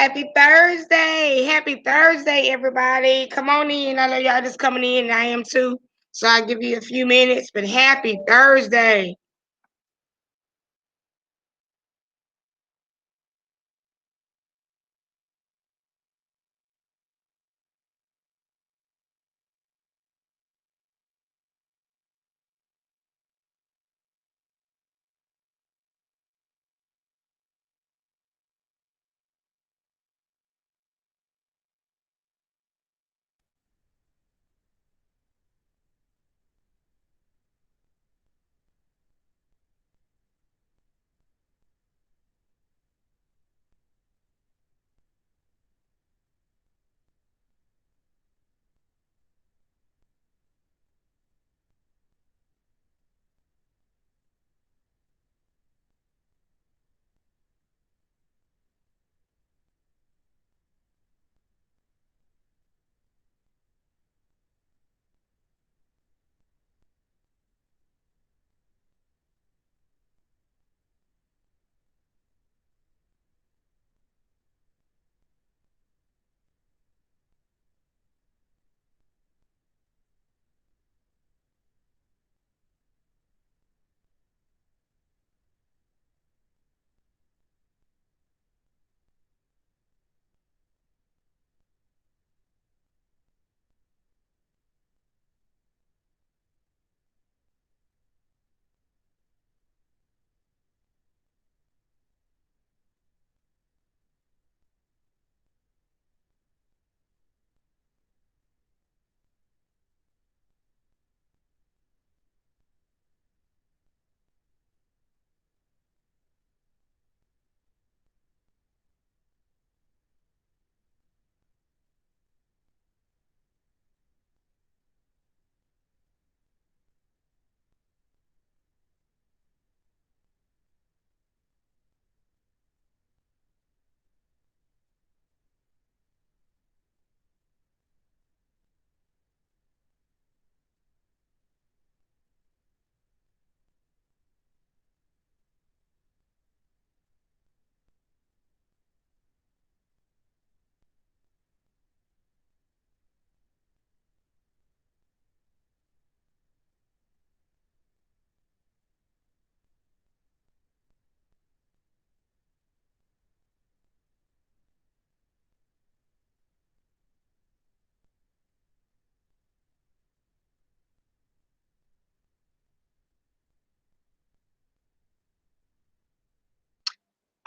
Happy Thursday. Happy Thursday, everybody. Come on in. I know y'all just coming in, and I am too. So I'll give you a few minutes, but happy Thursday.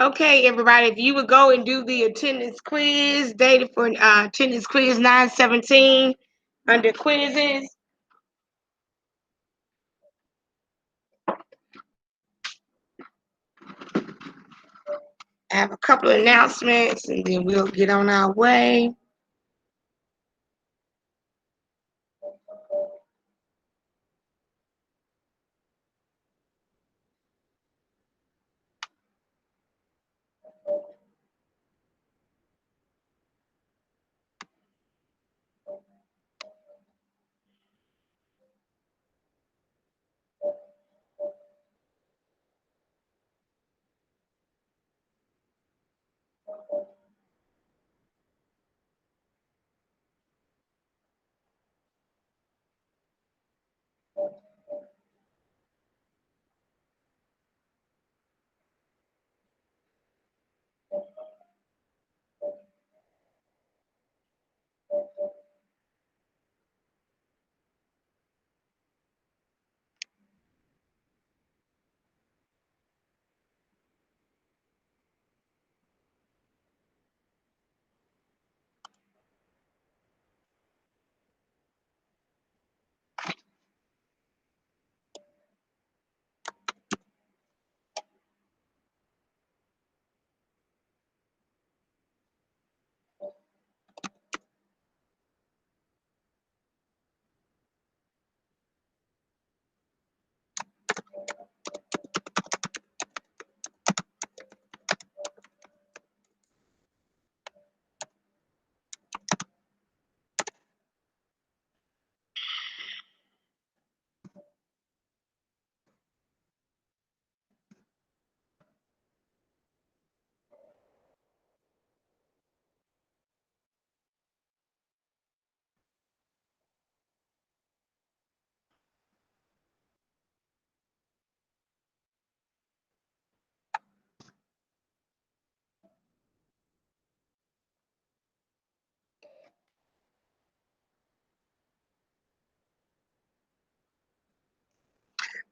Okay, everybody, if you would go and do the attendance quiz, dated for attendance quiz 917 under quizzes. I have a couple of announcements, and then we'll get on our way.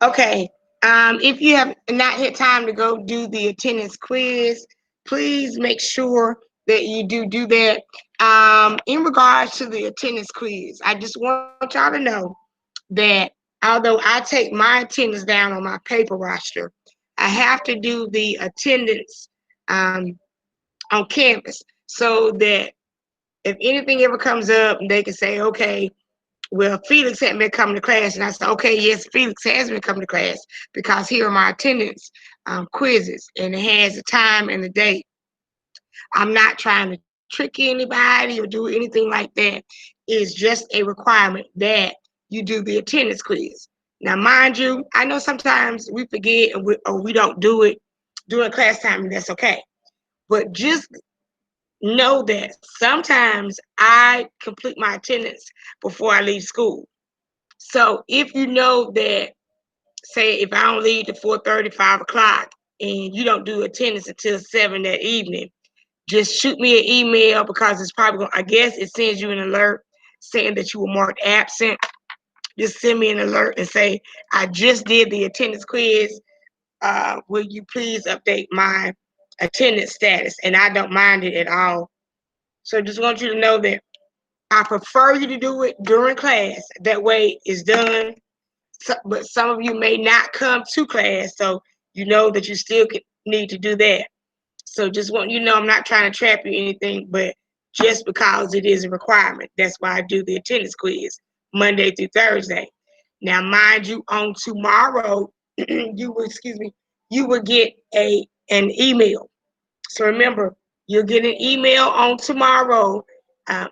Okay. If you have not had time to go do the attendance quiz, please make sure that you do that. In regards to the attendance quiz, I just want y'all to know that although I take my attendance down on my paper roster, I have to do the attendance um, on Canvas so that if anything ever comes up, they can say, okay, well, Felix hadn't been coming to class. And I said, okay, yes, Felix has been coming to class because here are my attendance quizzes and it has the time and the date. I'm not trying to trick anybody or do anything like that. It's just a requirement that you do the attendance quiz. Now, mind you, I know sometimes we forget or we don't do it during class time, and that's okay. But just know that sometimes I complete my attendance before I leave school. So if you know that, say, if I don't leave to 4:30, 5 o'clock, and you don't do attendance until 7 that evening, just shoot me an email because it's probably going, I guess it sends you an alert saying that you were marked absent. Just send me an alert and say, I just did the attendance quiz. Will you please update my attendance status? And I don't mind it at all. So just want you to know that I prefer you to do it during class. That way it's done. So, but some of you may not come to class, so you know that you still need to do that. So just want you to know I'm not trying to trap you anything, but just because it is a requirement. That's why I do the attendance quiz Monday through Thursday. Now, mind you, on tomorrow, you will, excuse me, you will get an email. So remember, you'll get an email on tomorrow. Uh,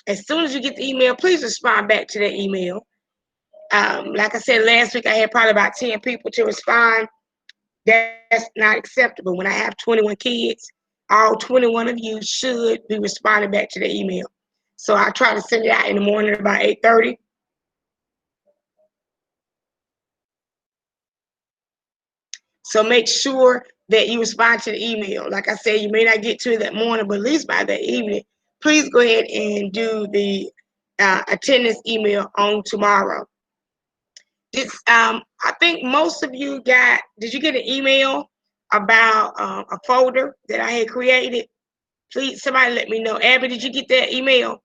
as soon as you get the email, please respond back to that email. Like I said last week, I had probably about 10 people to respond. That's not acceptable. When I have 21 kids, all 21 of you should be responding back to the email. So I try to send it out in the morning about 8:30. So make sure that you respond to the email. Like I said, you may not get to it that morning, but at least by that evening, please go ahead and do the attendance email on tomorrow. I think most of you got, did you get an email about a folder that I had created? Please, somebody let me know. Abby, did you get that email?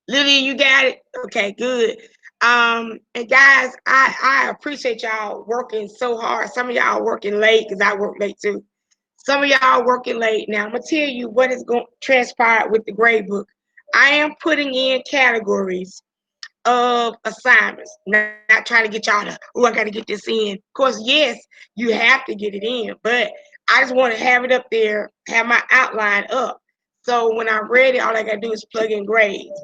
Lydia, you got it? Okay, good. And guys, I appreciate y'all working so hard. Some of y'all working late because I work late too. Some of y'all working late. Now I'm gonna tell you what is going to transpire with the grade book. I am putting in categories of assignments. Not trying to get y'all to, oh, I got to get this in. Of course, yes, you have to get it in, but I just want to have it up there, have my outline up. So when I'm ready, all I got to do is plug in grades.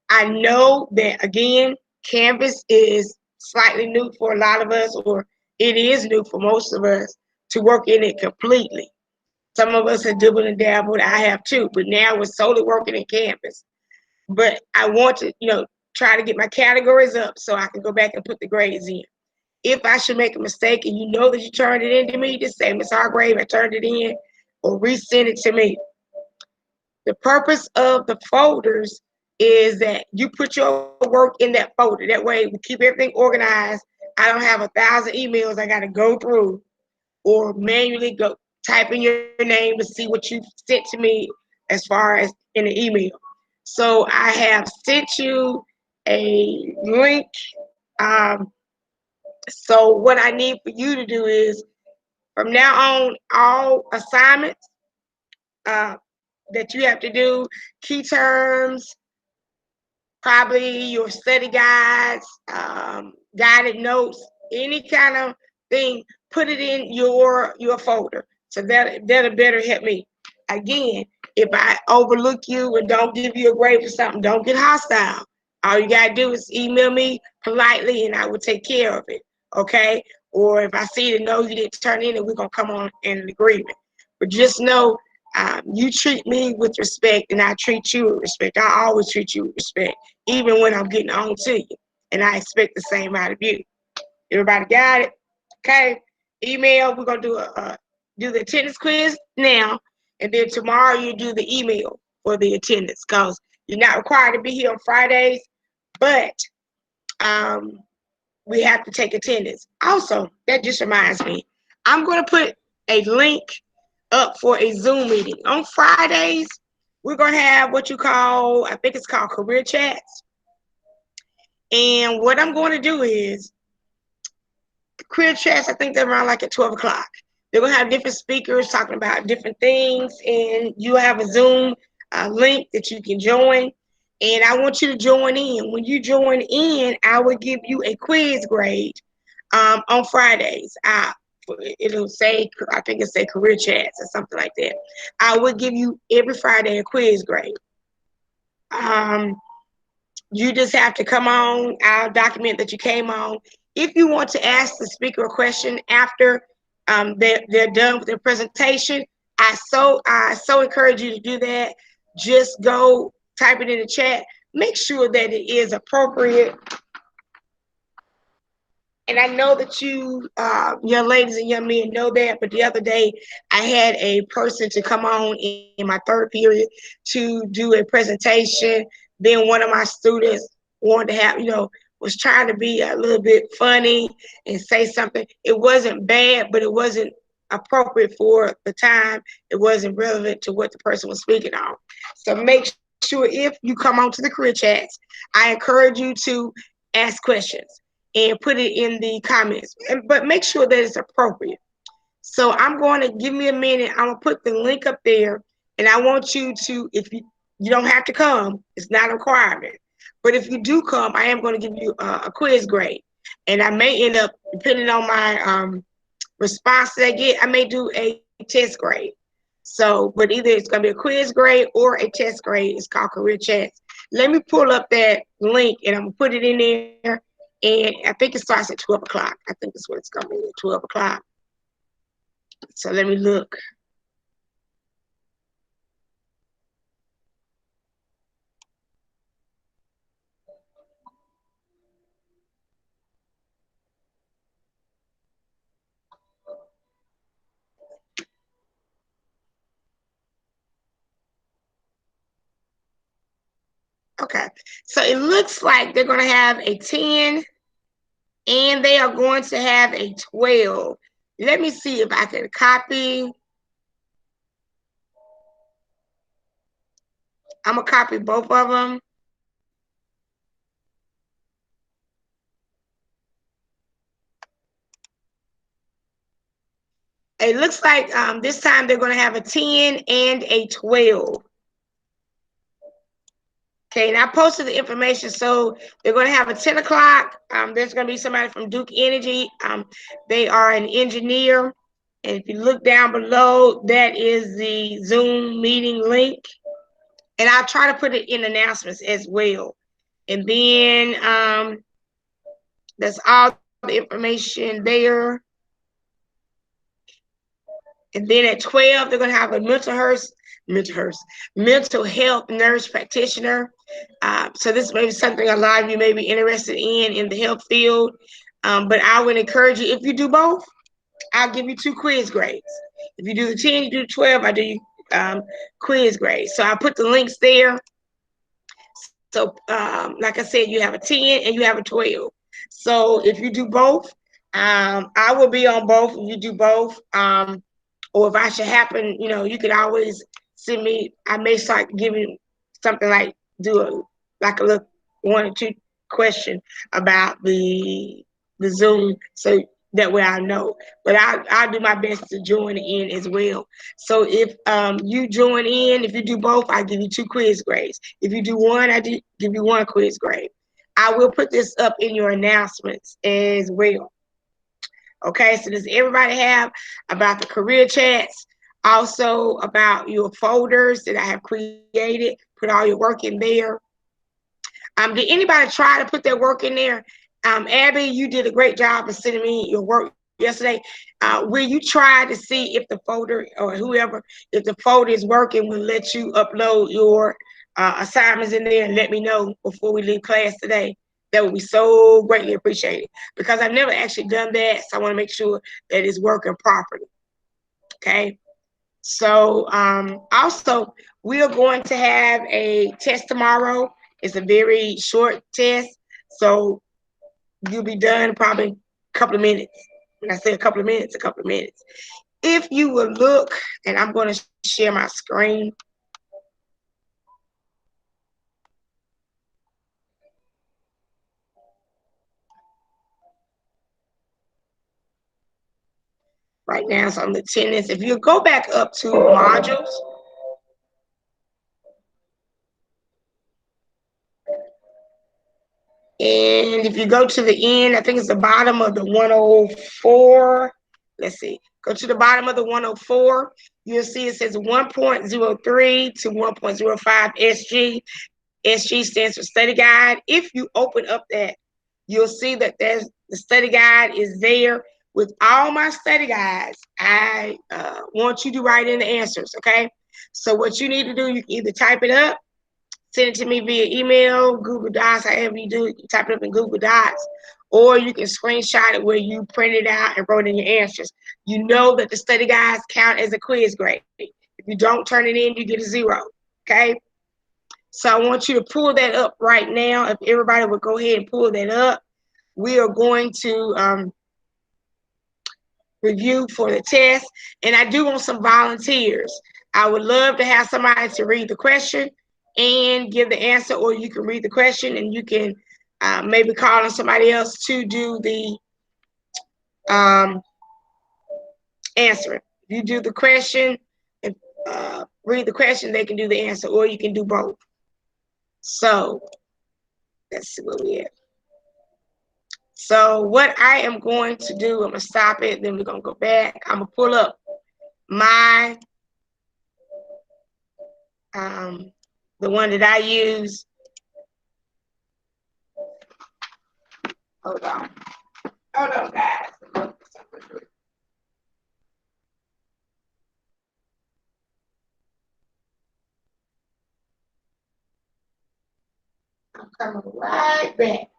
I know that, again, Canvas is slightly new for a lot of us, or it is new for most of us to work in it completely. Some of us have dabbled and dabbled. I have too, but now we're solely working in Canvas. But I want to, try to get my categories up so I can go back and put the grades in. If I should make a mistake and you know that you turned it in to me, just say, Miss Hargrave, I turned it in, or resend it to me. The purpose of the folders is that you put your work in that folder. That way we keep everything organized. I don't have 1,000 emails I got to go through or manually go type in your name to see what you sent to me as far as in the email. So I have sent you a link. Um, so what I need for you to do is from now on, all assignments uh, that you have to do, key terms, probably your study guides, guided notes, any kind of thing, put it in your folder. So that'll better help me. Again, if I overlook you and don't give you a grade for something, don't get hostile. All you gotta do is email me politely and I will take care of it. Okay? Or if I see that no, you didn't turn in it, we're gonna come on in an agreement. But just know you treat me with respect and I treat you with respect. I always treat you with respect, even when I'm getting on to you. And I expect the same out of you. Everybody got it? Okay. Email, we're gonna do the attendance quiz now, and then tomorrow you do the email for the attendance because you're not required to be here on Fridays, but we have to take attendance. Also, that just reminds me, I'm going to put a link up for a Zoom meeting. On Fridays, we're going to have what you call, I think it's called career chats. And what I'm going to do is, career chats, I think they're around like at 12 o'clock. They're going to have different speakers talking about different things, and you have a Zoom link that you can join. And I want you to join in. When you join in, I will give you a quiz grade on Fridays. It'll say, I think it say career chats or something like that. I will give you every Friday a quiz grade. You just have to come on. I'll document that you came on. If you want to ask the speaker a question after they're done with their presentation, I so encourage you to do that. Just go type it in the chat. Make sure that it is appropriate. And I know that you young ladies and young men know that, but the other day I had a person to come on in my third period to do a presentation. Then one of my students wanted to have, was trying to be a little bit funny and say something. It wasn't bad, but it wasn't appropriate for the time. It wasn't relevant to what the person was speaking on. So make sure if you come on to the career chats, I encourage you to ask questions and put it in the comments, but make sure that it's appropriate. So I'm going to give me a minute. I'm gonna put the link up there, and I want you to, if you don't have to come, it's not a requirement. But if you do come, I am going to give you a quiz grade, and I may end up, depending on my response that I get, I may do a test grade. So, but either it's going to be a quiz grade or a test grade. It's called Career Chats. Let me pull up that link, and I'm gonna put it in there. And I think it starts at 12 o'clock. I think that's what it's going to be, at 12 o'clock. So let me look. Okay. So it looks like they're going to have a 10 and they are going to have a 12. Let me see if I can copy. I'm going to copy both of them. It looks like this time they're going to have a 10 and a 12. Okay, and I posted the information. So they're going to have a 10 o'clock. There's going to be somebody from Duke Energy. They are an engineer. And if you look down below, that is the Zoom meeting link. And I'll try to put it in announcements as well. And then that's all the information there. And then at 12, they're going to have a mental health nurse practitioner. So this may be something a lot of you may be interested in the health field. But I would encourage you, if you do both, I'll give you 2 quiz grades. If you do the 10, you do the 12, I do you quiz grades. So I put the links there. So like I said, you have a 10 and you have a 12. So if you do both, I will be on both. You do both. Or if I should happen, you could always send me. I may start giving something like a little 1 or 2 question about the Zoom, so that way I know. But I'll do my best to join in as well. So if you join in, if you do both, I give you 2 quiz grades. If you do one, I give you 1 quiz grade. I will put this up in your announcements as well. Okay, so does everybody have about the career chats? Also about your folders that I have created, put all your work in there. Did anybody try to put their work in there? Abby, you did a great job of sending me your work yesterday. Will you try to see if the folder or whoever, if the folder is working, will let you upload your assignments in there and let me know before we leave class today? That would be so greatly appreciated, because I've never actually done that. So I want to make sure that it's working properly. Okay. So also, we are going to have a test tomorrow. It's a very short test, so you'll be done probably a couple of minutes. When I say a couple of minutes, a couple of minutes. If you will look, and I'm going to share my screen. Right now, so I'm the attendance. If you go back up to modules, and if you go to the end, I think it's the bottom of the 104. Let's see. Go to the bottom of the 104. You'll see it says 1.03 to 1.05 SG. SG stands for study guide. If you open up that, you'll see that there's the study guide is there with all my study guides. I want you to write in the answers, okay? So what you need to do, you can either type it up, send it to me via email, Google Docs, however you do it, you type it up in Google Docs, or you can screenshot it where you print it out and wrote in your answers. You know that the study guides count as a quiz grade. If you don't turn it in, you get a 0, okay? So I want you to pull that up right now. If everybody would go ahead and pull that up, we are going to review for the test. And I do want some volunteers. I would love to have somebody to read the question and give the answer, or you can read the question and you can maybe call on somebody else to do the answering. If you do the question and read the question, they can do the answer, or you can do both. So let's see where we at. So what I am going to do, I'm going to stop it, then we're going to go back. I'm going to pull up my, the one that I use. Hold on. Hold on, guys. I'm coming right back.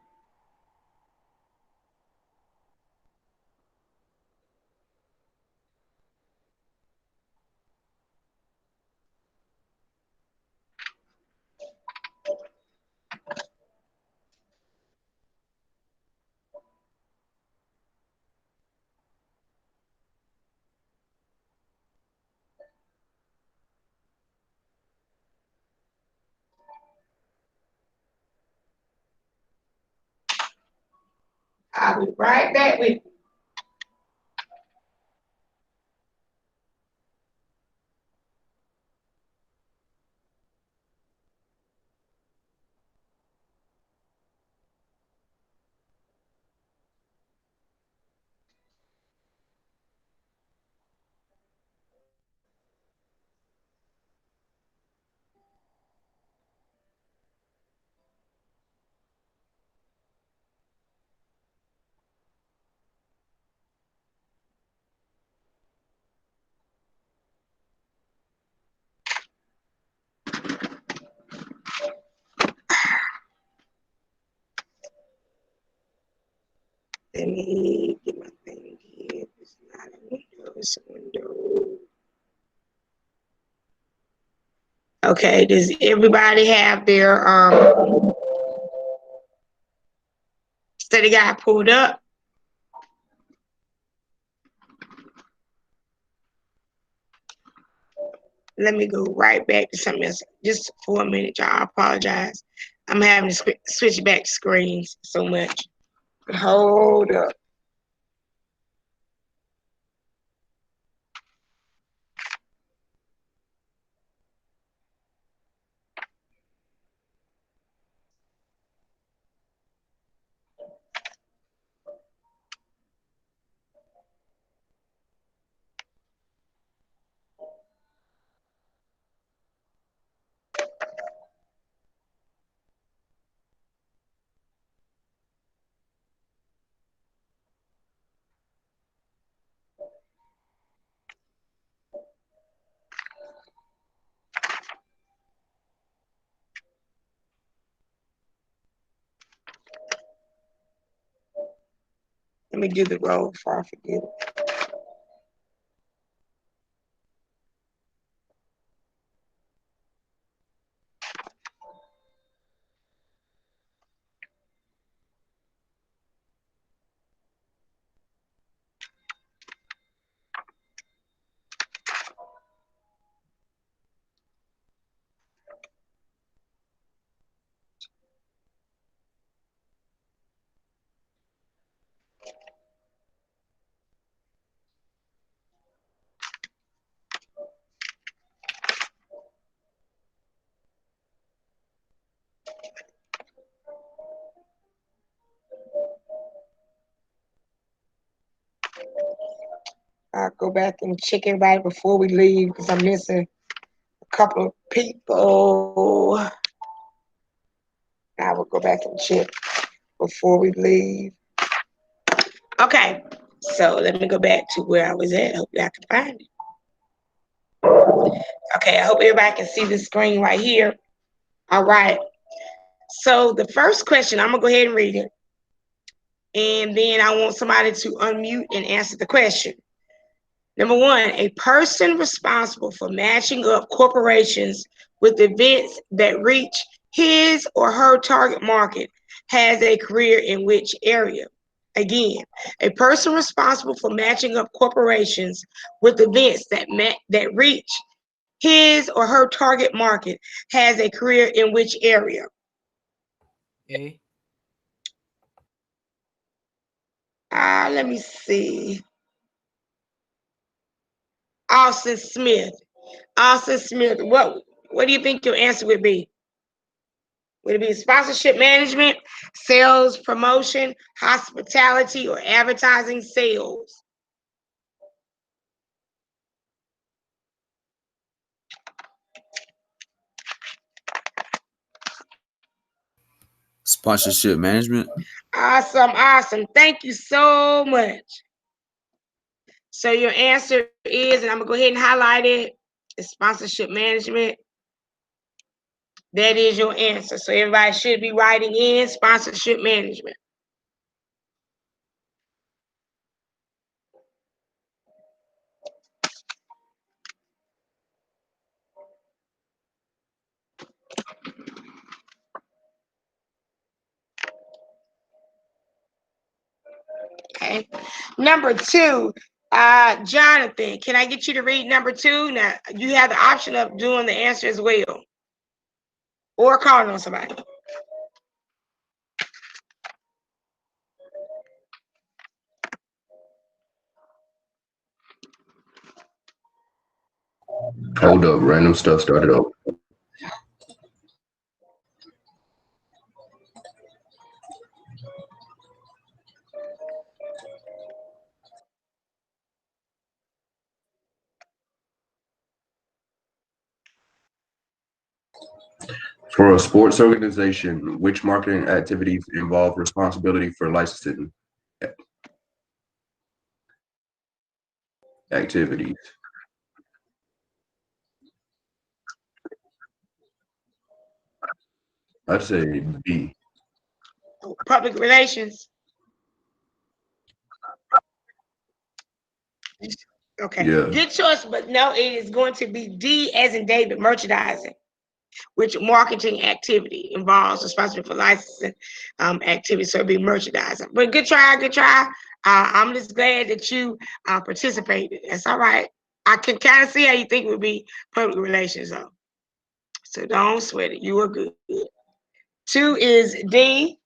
I'll be right back with you. Let me get my thing here. It's not a window, it's a window. Okay, does everybody have their study guide pulled up? Let me go right back to something else. Just for a minute, y'all. I apologize. I'm having to switch back screens so much. Hold up. Let me do the roll before I forget it. I'll go back and check everybody before we leave because I'm missing a couple of people. I will go back and check before we leave. Okay, so let me go back to where I was at. Hopefully I can find it. Okay, I hope everybody can see the screen right here. All right. So the first question, I'm gonna go ahead and read it. And then I want somebody to unmute and answer the question. Number one, a person responsible for matching up corporations with events that reach his or her target market has a career in which area? Again, a person responsible for matching up corporations with events that reach his or her target market has a career in which area? A. Let me see. Austin Smith. Austin Smith, what do you think your answer would be? Would it be sponsorship management, sales, promotion, hospitality, or advertising sales? Sponsorship management. Awesome, awesome. Thank you so much. So your answer is, and I'm gonna go ahead and highlight it, is sponsorship management. That is your answer. So everybody should be writing in sponsorship management. Okay. Number two, Jonathan, can I get you to read number two? Now, you have the option of doing the answer as well or calling on somebody. Hold up, random stuff started up. For a sports organization, which marketing activities involve responsibility for licensing activities? I'd say B. Public relations. Okay, Yeah. good choice, but no, it is going to be D as in David, merchandising, which marketing activity involves responsibility for licensing activities, so it'd be merchandising. But good try, good try. I'm just glad that you participated. That's all right. I can kind of see how you think it would be public relations, though. So don't sweat it. You were good. Two is D.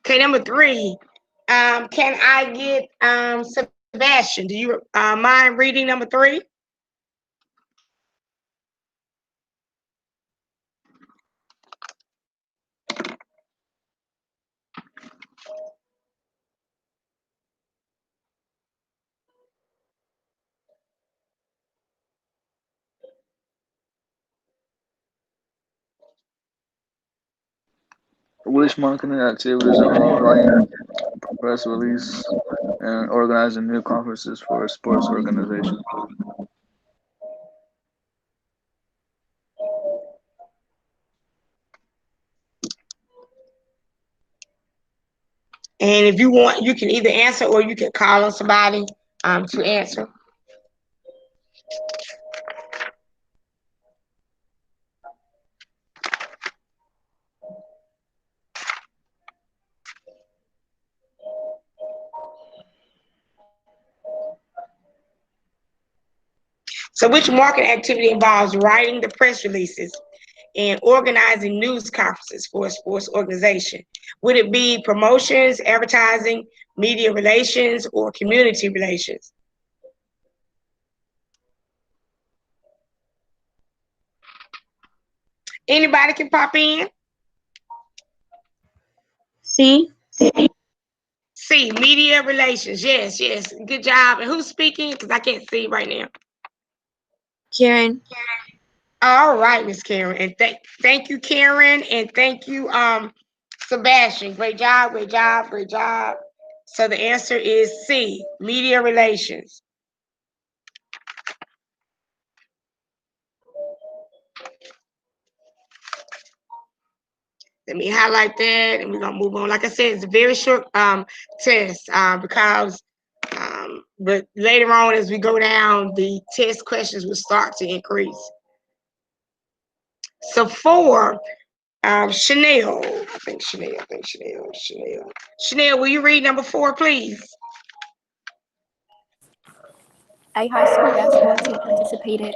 Okay, number three. Can I get Sebastian? Do you mind reading number three? Which marketing activities involve writing press release and organizing new conferences for a sports organization? And if you want, you can either answer or you can call on somebody to answer. So which market activity involves writing the press releases and organizing news conferences for a sports organization? Would it be promotions, advertising, media relations, or community relations? Anybody can pop in. C. C, media relations. Yes, yes. Good job. And who's speaking? Because I can't see right now. Karen. All right, Miss Karen. And thank you, Karen. And thank you, Sebastian. Great job, great job, great job. So the answer is C, media relations. Let me highlight that, and we're gonna move on. Like I said, it's a very short test because but later on as we go down, the test questions will start to increase. So for Chanel, Chanel, will you read number 4, please? A high school basketball team participated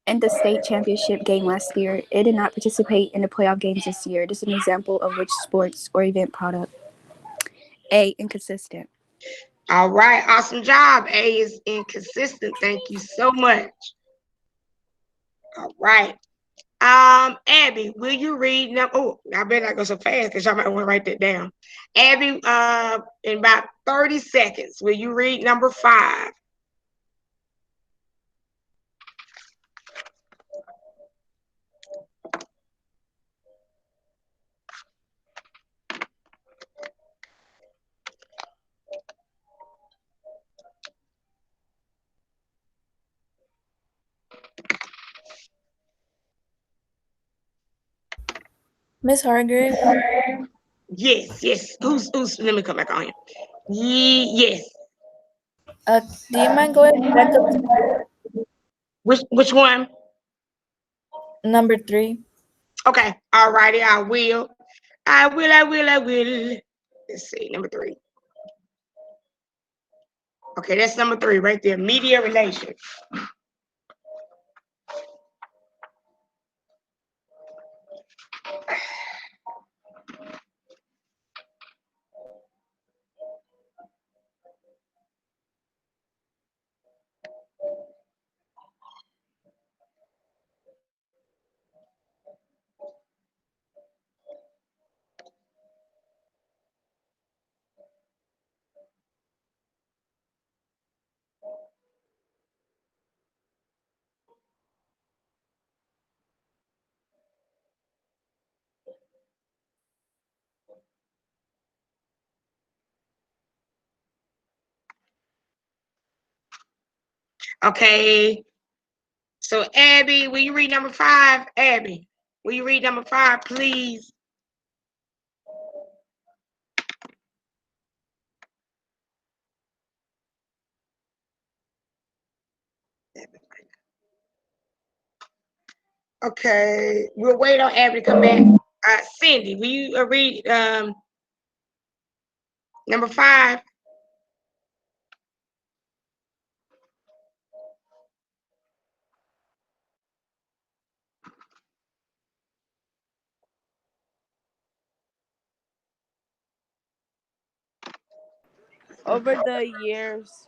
in the state championship game last year. It did not participate in the playoff games this year. This is an example of which sports or event product? A, inconsistent. All right, awesome job. A is inconsistent. Thank you so much. All right. Abby, will you read number? Oh, I better not go so fast because y'all might want to write that down. Abby, in about 30 seconds, will you read number 5? Miss Hargrave. Yes, yes. Who's? Let me come back on here. Yes. Do you mind going back up to Which one? number 3? Okay. All righty. I will. I will. Let's see. Number 3. Okay, that's number 3 right there. Media relations. Okay. So Abby, will you read number 5? Abby, will you read number 5, please? Okay, we'll wait on Abby to come back. Cindy, will you read number 5? Over the years,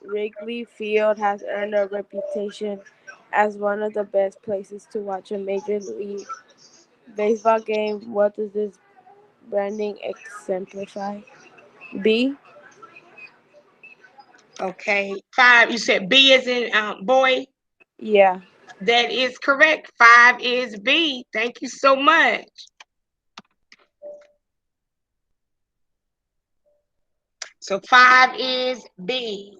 Wrigley Field has earned a reputation as one of the best places to watch a Major League Baseball game. What does this branding exemplify? B. Okay, 5. You said B as in boy. Yeah. That is correct. 5 is B. Thank you so much. So 5 is B.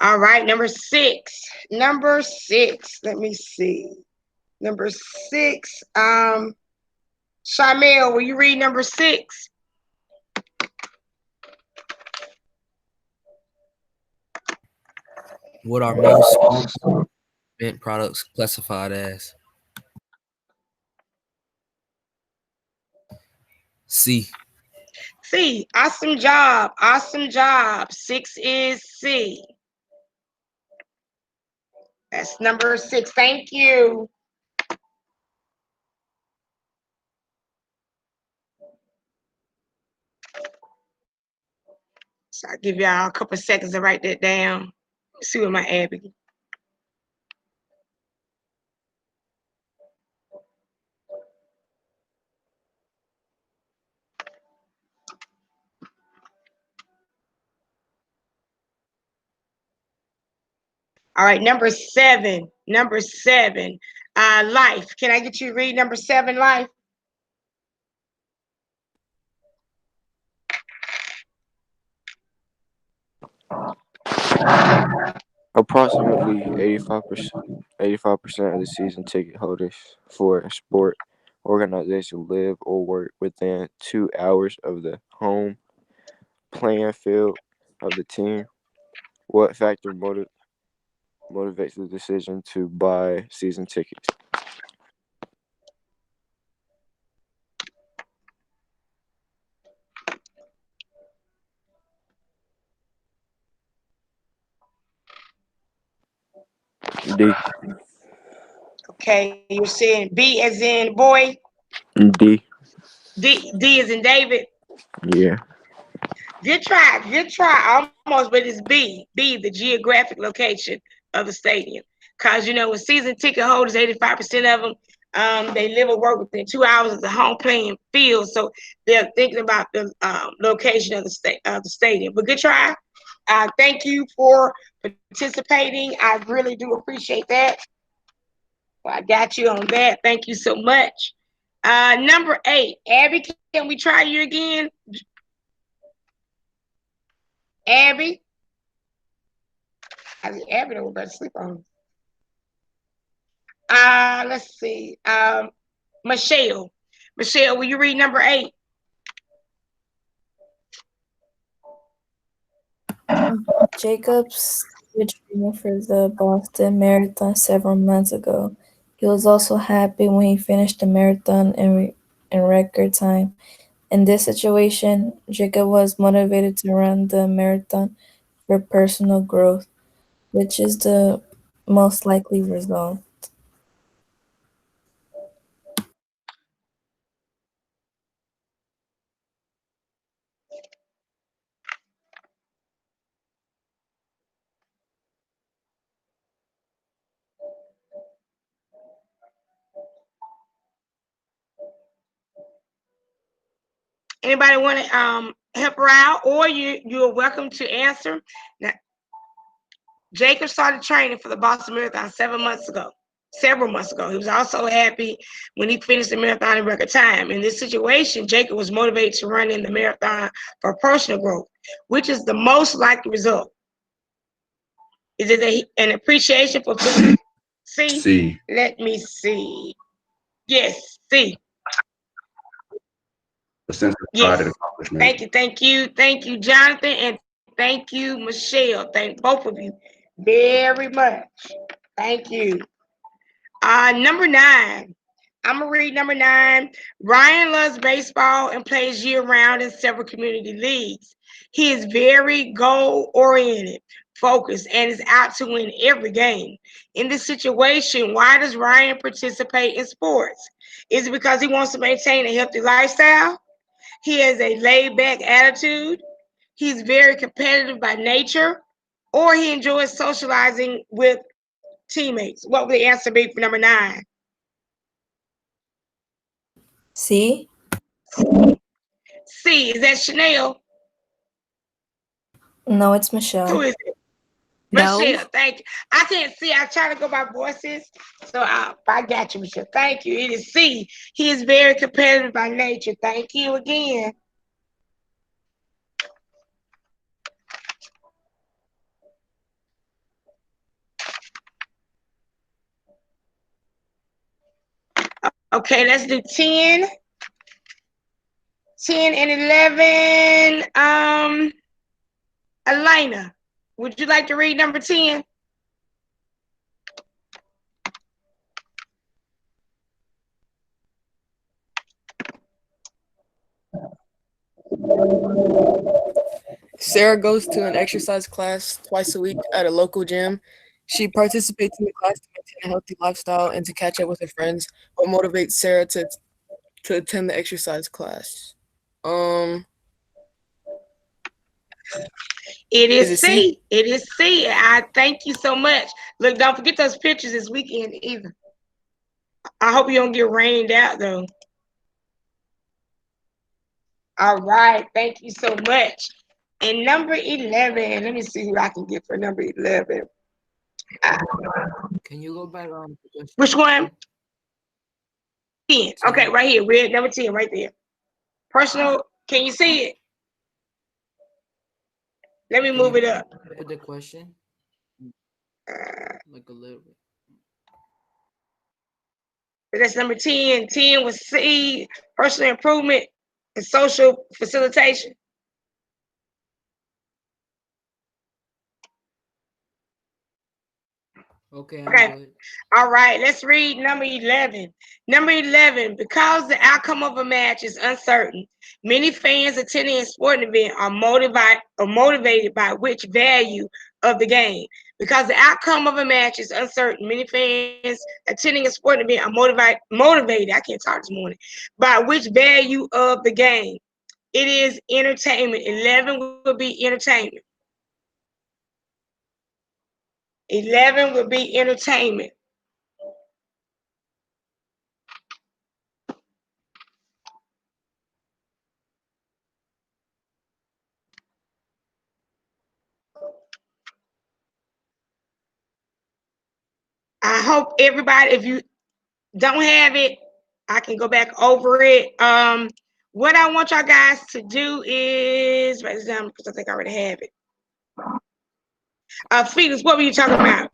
All right, number 6. Number 6. Let me see. Number 6. Shamel, will you read number 6? What are most event products classified as? C. C. Awesome job. Awesome job. 6 is C. That's number 6. Thank you. So I'll give y'all a couple of seconds to write that down. See what my Abby. All right, number 7. Number 7. Life. Can I get you to read number 7, Life? Approximately 85% of the season ticket holders for a sport organization live or work within 2 hours of the home playing field of the team. What factor motivates the decision to buy season tickets? D. Okay, you're saying B as in boy, D. D as in David. Yeah. Good try, almost, but it's B. B, the geographic location of the stadium. Because, with season ticket holders, 85% of them, they live or work within 2 hours of the home playing field. So they're thinking about the location of the stadium. But good try. Thank you for participating. I really do appreciate that. Well, I got you on that. Thank you so much. Number 8, Abby, can we try you again? Abby? I think Abby don't go to sleep on. Let's see. Michelle. Michelle, will you read number 8? Jacobs quit training for the Boston Marathon several months ago. He was also happy when he finished the marathon in record time. In this situation, Jacob was motivated to run the marathon for personal growth, which is the most likely result. Anybody want to help her out, or you're welcome to answer. Now, Jacob started training for the Boston Marathon several months ago. He was also happy when he finished the marathon in record time. In this situation, Jacob was motivated to run in the marathon for personal growth, which is the most likely result. Is it an appreciation for C? C. Let me see. Yes, C. A sense of pride and Yes. accomplishment. Thank you, Jonathan, and thank you, Michelle. Thank both of you very much. Thank you. Number 9. I'm gonna read number 9. Ryan loves baseball and plays year-round in several community leagues. He is very goal-oriented, focused, and is out to win every game. In this situation, why does Ryan participate in sports? Is it because he wants to maintain a healthy lifestyle? He has a laid-back attitude. He's very competitive by nature, or he enjoys socializing with teammates. What would the answer be for number 9? C? C, is that Chanel? No, it's Who Michelle. is it? No. Michelle, thank you. I can't see. I try to go by voices. So I got you, Michelle. Thank you. It is C. He is very competitive by nature. Thank you again. Okay, let's do 10. 10 and 11. Elena, would you like to read number 10? Sarah goes to an exercise class twice a week at a local gym. She participates in the class to maintain a healthy lifestyle and to catch up with her friends. What motivates Sarah to attend the exercise class? Um, It is is it C? C. It is C. I thank you so much. Look, don't forget those pictures this weekend either. I hope you don't get rained out though. All right. Thank you so much. And number 11, let me see who I can get for number 11. Can you go back on Which one? 10. Okay, 10? right here. Red number 10, right there. Personal. Can you see it? Let me Can move you it up. repeat the question? Uh, Like a little bit. that's number 10. 10 was C, personal improvement and social facilitation. Okay, I'm Okay. good. All right, let's read number 11. Number 11, because the outcome of a match is uncertain, many fans attending a sporting event are motivated by which value of the game. Because the outcome of a match is uncertain, many fans attending a sporting event are motivated, I can't talk this morning, by which value of the game. It is entertainment. 11 will be entertainment. 11 will be entertainment. I hope everybody, if you don't have it, I can go back over it. What I want y'all guys to do is write this down because I think I already have it. Felix, what were you talking about?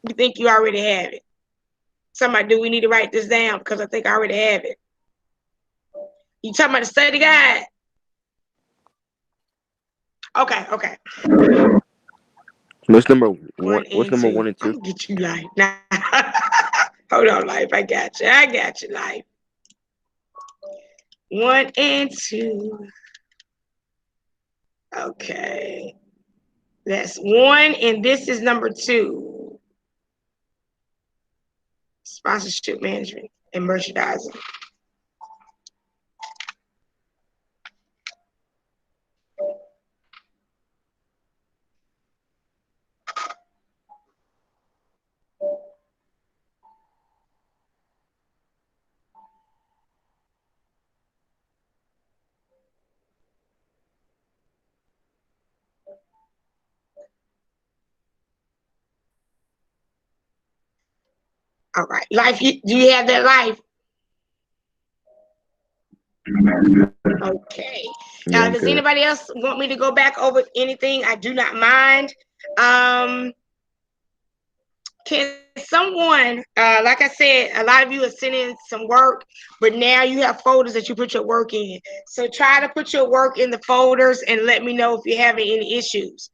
You think you already have it? Somebody, do we need to write this down because I think I already have it? You talking about the study guide? Okay, okay. What's number one? One What's and number two. one and I'm two? gonna get you life now. Hold on, life. I got you. I got you, life. 1 and 2. Okay. That's 1, and this is number 2. Sponsorship management and merchandising. All right. Life, do you have that life? Okay. Yeah, I'm Does good. anybody else want me to go back over anything? I do not mind. Can someone, like I said, a lot of you are sending some work, but now you have folders that you put your work in. So try to put your work in the folders and let me know if you're having any issues.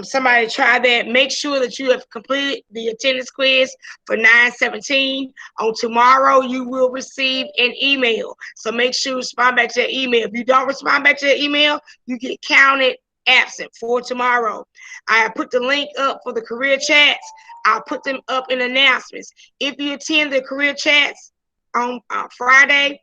Somebody try that. Make sure that you have completed the attendance quiz for 9/17. On tomorrow, you will receive an email. So make sure you respond back to that email. If you don't respond back to that email, you get counted absent for tomorrow. I put the link up for the career chats. I'll put them up in announcements. If you attend the career chats on Friday,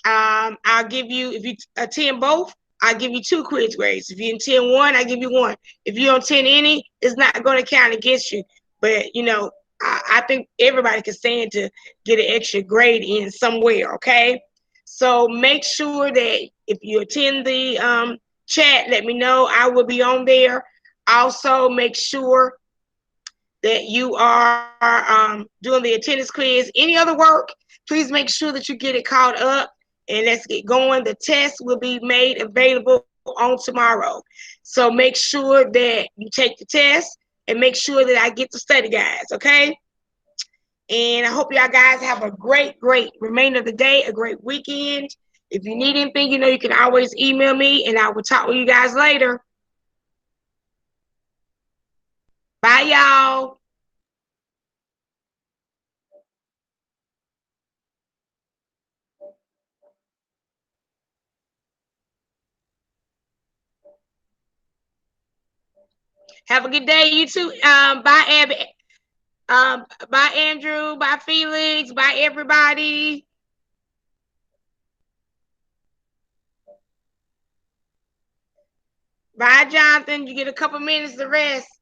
I'll give you, if you attend both, I'll give you 2 quiz grades. If you attend one, I give you 1. If you don't attend any, it's not going to count against you. But, you know, I think everybody can stand to get an extra grade in somewhere, okay? So make sure that if you attend the chat, let me know. I will be on there. Also, make sure that you are doing the attendance quiz. Any other work, please make sure that you get it caught up and let's get going. The test will be made available on tomorrow. So make sure that you take the test and make sure that I get the study guides, okay? And I hope y'all guys have a great, great remainder of the day, a great weekend. If you need anything, you know, you can always email me and I will talk with you guys later. Bye, y'all. Have a good day, you too. Bye, Abby. Bye, Andrew. Bye, Felix. Bye, everybody. Bye, Jonathan. You get a couple minutes to rest.